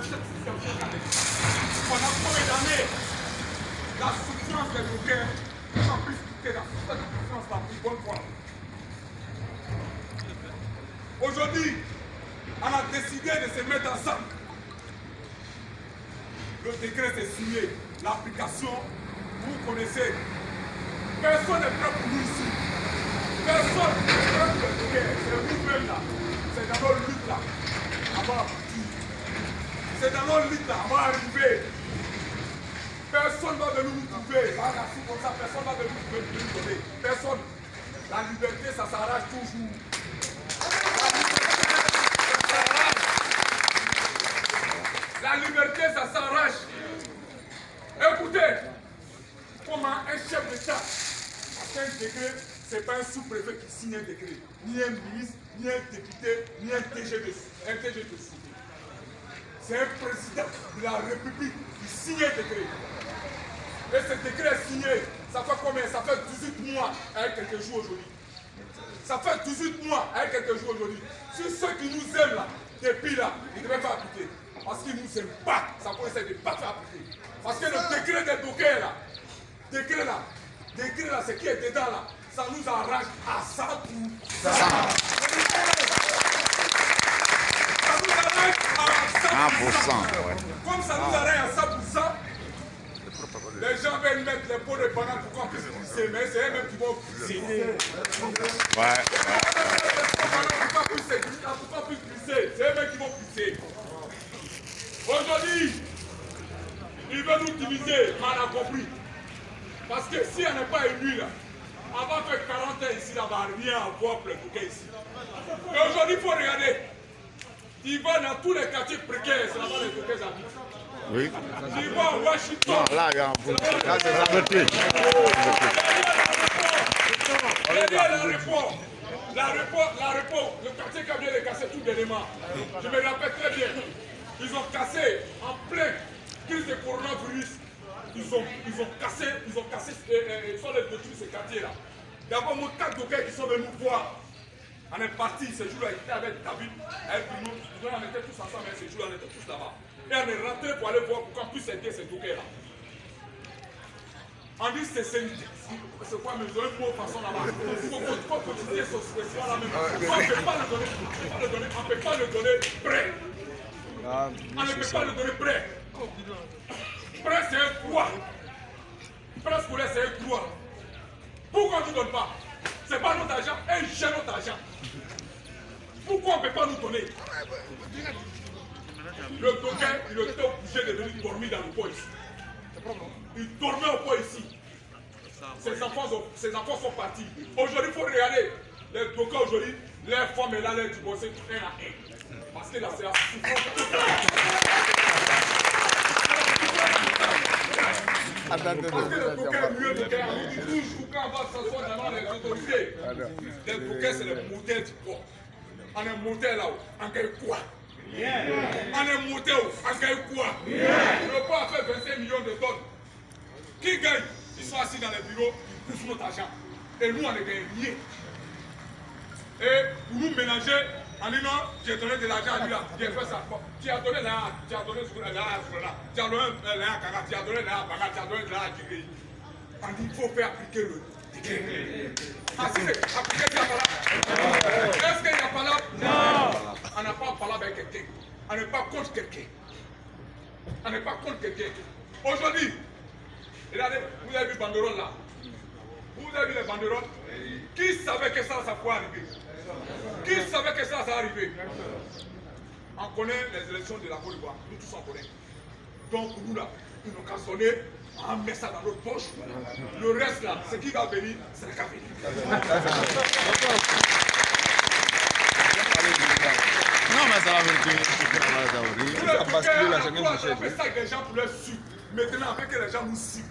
cette situation pendant combien d'années la souffrance des dockers en plus quitter la souffrance la plus bonne fois. Aujourd'hui, on a décidé de se mettre ensemble. Le décret s'est signé. L'application, vous connaissez. Personne n'est prêt pour nous ici. Personne n'est prêt pour le docker. C'est nous-mêmes là. C'est dans notre lutte là. Avant la partie. C'est dans notre lutte là. Avant d'arriver. Personne ne va venir nous trouver. Comme ça, personne ne va venir nous donner. Personne. La liberté, ça s'arrache toujours. La liberté, ça s'arrache. Écoutez, comment un chef d'État a fait un décret, ce n'est pas un sous-préfet qui signe un décret, ni un ministre, ni un député, ni un TG de sous. C'est un président de la République qui signe un décret. Et ce décret est signé, ça fait combien? Ça fait 18 mois avec quelques jours aujourd'hui. Ça fait 18 mois avec quelques jours aujourd'hui. Si ceux qui nous aiment là, depuis là, ils ne devaient pas appliquer. Parce qu'ils ne nous aiment pas, ça peut essayer de ne pas faire appliquer. Parce que le décret des dockers là, décret là, ce qui est dedans là, ça nous arrache à 100%. Ça nous arrache à 100%. Ouais. Comme ça nous arrache à 100%, les gens veulent mettre les pots de banane pour qu'on puisse glisser, mais c'est eux-mêmes qui vont glisser. Ouais. Pour qu'on puisse glisser, c'est eux-mêmes qui vont glisser. Aujourd'hui, ils veulent nous diviser, mais on a compris. Parce que si on n'est pas élu là, on va faire 40 ans ici, là, on va rien avoir pour les dockers ici. Et aujourd'hui, il faut regarder. Ils vont dans tous les quartiers précaires, c'est là-bas les dockers habitent. Oui. Ils vont à Washington. Non, là, il y a un peu. Là, c'est la vérité. Derrière l'aéroport, le quartier qui a bien les cassé tout dernièrement. Je me rappelle très bien. Ils ont cassé en pleine crise de coronavirus. Ils ont cassé, ils sont allés détruire ce quartier-là. D'abord, mon 4 dockers qui sont venus nous voir. On est parti ce jour-là, il était avec David, avec nous. On était tous ensemble, ce jour-là, on était tous là-bas. Et on est rentré pour aller voir pour qu'on puisse aider ces dockers-là. On dit que c'est quoi, mais ils ont une bonne façon là-bas. Il faut continuer ce festival là même. On ne peut pas le donner prêt. On ne peut pas le donner prêt. Prêt, c'est un droit. Prêt scolaire, c'est un droit. Pourquoi on ne nous donne pas? Ce n'est pas notre argent, et j'ai notre argent. Pourquoi on ne peut pas nous donner? Le docker, il était obligé de venir dormir dans le port ici. Il dormait au port ici. Ses enfants sont partis. Aujourd'hui, il faut regarder. Les dockers aujourd'hui, les femmes et là, les divorcés, un à un. Parce que là, c'est la souffrance. Parce que le docker est mieux de guerre. On dit toujours quand on va s'asseoir devant les autorités. Les dockers, c'est les moteurs du port. On est moteur là-haut. On gagne quoi? On est moteur, on gagne quoi? Le port a fait 25 millions de tonnes. Qui gagne? Ils sont assis dans les bureaux, ils font notre argent. Et nous, on ne gagne rien. Et pour nous ménager, on dit non, j'ai donné de l'argent à lui là, j'ai fait ça. Tu as donné là, tu as donné là, tu as donné là à Kanga, tu as donné là à Baga, tu as donné là à Djigri. On dit il faut faire appliquer le décret. Ah, si c'est appliqué, il n'y a pas là. Est-ce qu'il n'y a pas là? Non. On n'a pas parlé avec quelqu'un. On n'est pas contre quelqu'un. On n'est pas contre quelqu'un. Aujourd'hui, regardez, vous avez vu banderole là. Vous avez vu les banderoles? Qui savait que ça pouvait arriver? Qui savait que ça arriver? On connaît les élections de la Côte d'Ivoire. Nous tous on connaît. Donc nous là, ils n'ont qu'à sonner, on met ça dans notre poche. Le reste là, ce qui va venir, c'est la café. Non, mais ça va venir. On a fait ça avec des gens pour les suivre. Maintenant, avec que les gens nous suivent.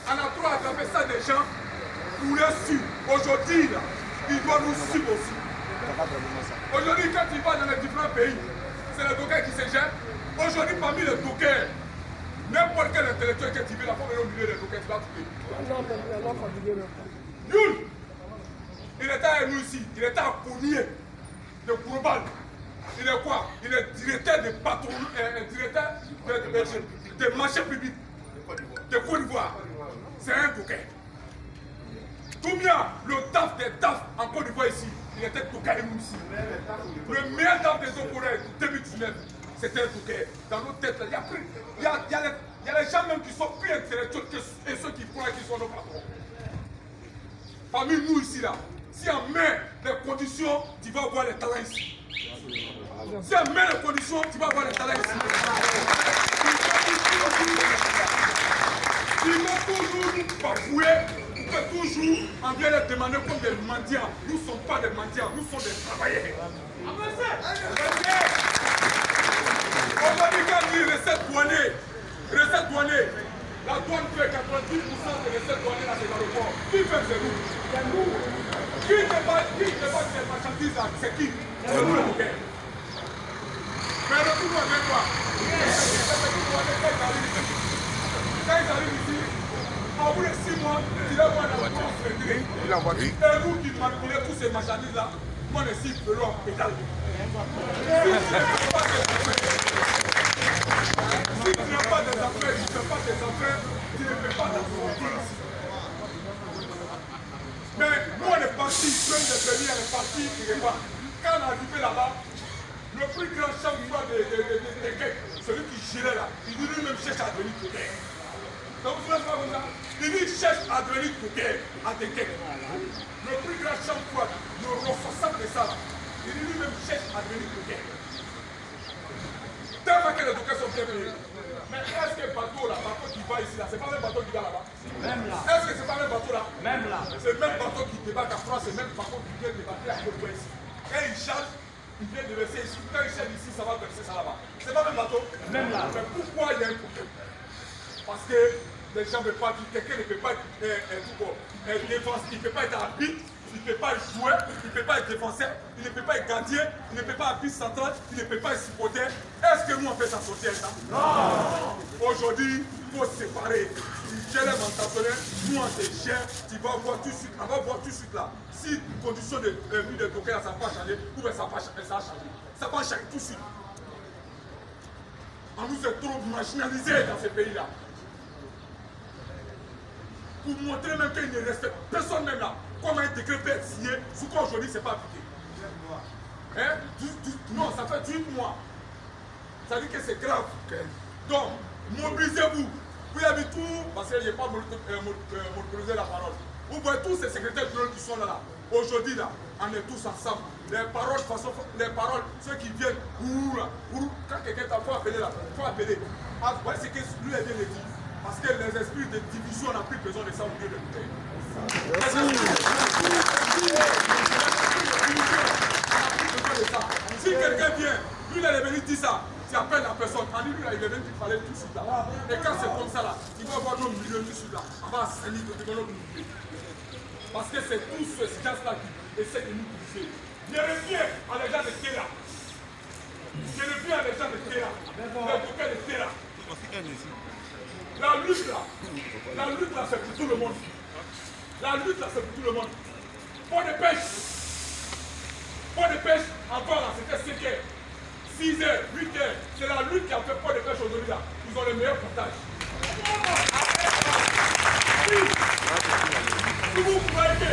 On a trop attrapé ça des gens pour les suivre. Aujourd'hui, là, ils doivent nous suivre aussi. Aujourd'hui, quand tu vas dans les différents pays, c'est les dockers qui se gèrent. Aujourd'hui, parmi les dockers, n'importe quel intellectuel que tu veux, la fois au milieu des dockers, tu vas trouver. Nul. Il était à nous ici. Il était à Ponier de Global. Il est quoi? Il est directeur de patron, directeur de marché public de Côte d'Ivoire. C'est un bouquet. Combien le DAF des DAF en Côte d'Ivoire ici, il était Toukaïmou ici. Le meilleur DAF des Okoré 2019, c'était un Toukaï. Dans nos têtes, il y a les gens même qui sont plus intellectuels que ceux qui croient qu'ils sont nos patrons. Parmi nous ici, là, si on met les conditions, tu vas voir les talents ici. Si on met les conditions, tu vas voir les talents ici. Il faut toujours nous bafouer, il faut toujours en vient les demander comme des mendiants. Nous ne sommes pas des mendiants, nous sommes des travailleurs. Aujourd'hui, quand on dit recette douanier, la douane fait 90% des recettes douanières à ces aéroports. Qui fait c'est nous? C'est nous. Qui débat ces marchandises là? C'est qui? C'est nous le bouquet. Mais retournons avec toi. Quand ils arrivent ici, au bout de 6 mois, ils leur voient la voiture se retirer. Et nous qui manipulons tous ces marchandises là, moi je suis de l'or pédale. Si tu n'as pas des affaires, tu ne fais pas tes affaires, tu ne fais pas ta volonté ici. Mais nous on est parti, plein de pays, on est parti, quand on est arrivé là-bas, le plus grand champ de quai, celui qui gérait là, il dit lui-même cherche à devenir Touquet. Donc vous ne pas comme ça. Il dit cherche à devenir Touquet, à des quais. Le plus grand champ froid, le ressortissant de ça là, il dit lui-même cherche à devenir Touquet. Tellement que les Touquets sont bien payés. Mais est-ce que le bateau là, bateau qui va ici là, c'est pas le même bateau qui va là-bas? Même là. Est-ce que c'est pas le même bateau là? Même là. C'est le même bateau qui débarque à France, c'est le même bateau qui vient débarquer à Côte d'Ivoire ici. Quand il charge, il vient de verser ici. Quand il charge ici, ça va verser ça là-bas. C'est pas le même bateau? Même là. Mais pourquoi il y a un problème? Parce que les gens ne veulent pas dire, quelqu'un ne peut pas être défensif, il ne peut pas être arbitre, il ne peut pas être joueur, il ne peut pas être défenseur, il ne peut pas être gardien, il ne peut pas être arbitre central, il ne peut pas être supporter. Est-ce que nous on fait ça sortir ça? Non! Aujourd'hui, il faut se séparer. J'ai les mentationnels, nous on se gère, tu vas voir tout de suite, on va voir tout de suite là. Si une condition de vie de Touquet, ça va changer, ou bien ça va changer. Ça va changer tout de suite. On nous est trop marginalisés dans ce pays-là. Pour montrer même qu'il ne respecte personne même là. Comment un décret peut être signé, ce qu'aujourd'hui c'est pas appliqué. Hein? Non, ça fait 18 mois. Ça dit que c'est grave. Donc, mobilisez-vous. Vous avez tout, parce que je n'ai pas monopolisé la parole. Vous voyez tous ces secrétaires qui sont là. Aujourd'hui là, on est tous ensemble. Les paroles, ceux qui viennent, quand quelqu'un t'a fait appeler là, il faut appeler. Ah, vous voyez ce que lui a bien dit. Parce que les esprits de division n'ont plus besoin de ça au lieu de bouteille. Si quelqu'un vient, lui il est venu dire ça, tu appelles la personne, on dit lui il est venu dire qu'il fallait tout de suite là. Et quand c'est comme ça là, il va avoir nos millions tout de suite là. On va salir de nos millions. Parce que c'est tous ces gens-là qui essaient de nous pousser. Je reviens à les gens de Kéla. Je reviens à les gens de Kéla. Les bouquets de Kéla. La lutte là, c'est pour tout le monde. La lutte là, c'est pour tout le monde. Port de pêche, encore là, c'était 5 heures, 6 heures, 8 heures. C'est la lutte qui a fait port de pêche aujourd'hui là. Ils ont le meilleur portage. Si vous croyez que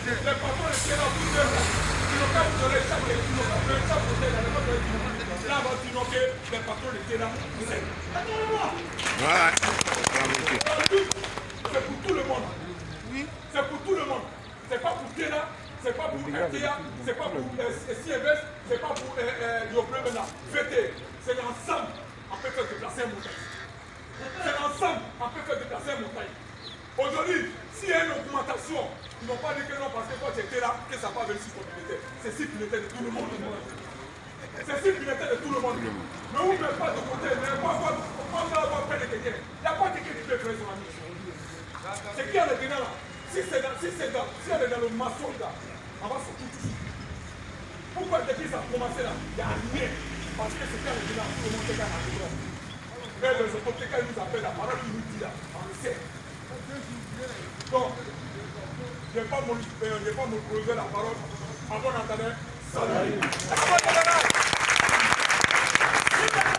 les patrons de Kéla, vous êtes là, ils n'ont pas donné chaque là, on va dire que les patrons de Kéla, vous êtes. Voilà. C'est pour tout le monde. Oui. C'est pour tout le monde. C'est pas pour Kéla, c'est pas pour RTA, c'est pas pour CMS, c'est pas pour Yobremena. C'est l'ensemble on peut faire déplacer un montagne. C'est l'ensemble on peut faire déplacer un montagne. Aujourd'hui, s'il y a une augmentation, ils n'ont pas dit que non parce que quand tu étais là, que ça va venir sur ton militaire. C'est si militaire de tout le monde. C'est si militaire de tout le monde. Mais vous ne mettez pas de côté, mais on va avoir fait de quelqu'un. Il n'y a pas quelqu'un qui peut faire son ami. C'est qui est dedans là? Si on est dans le maçon là, on va sortir tout de suite. Pourquoi depuis ça a commencé là? Il n'y a rien. Parce que c'est quand on est dedans, tout le monde est quand on est. Mais les autorités, quand ils nous appellent la parole qu'ils nous disent là, on le sait. Donc, Je n'ai pas monopolisé la parole avant d'entendre salut.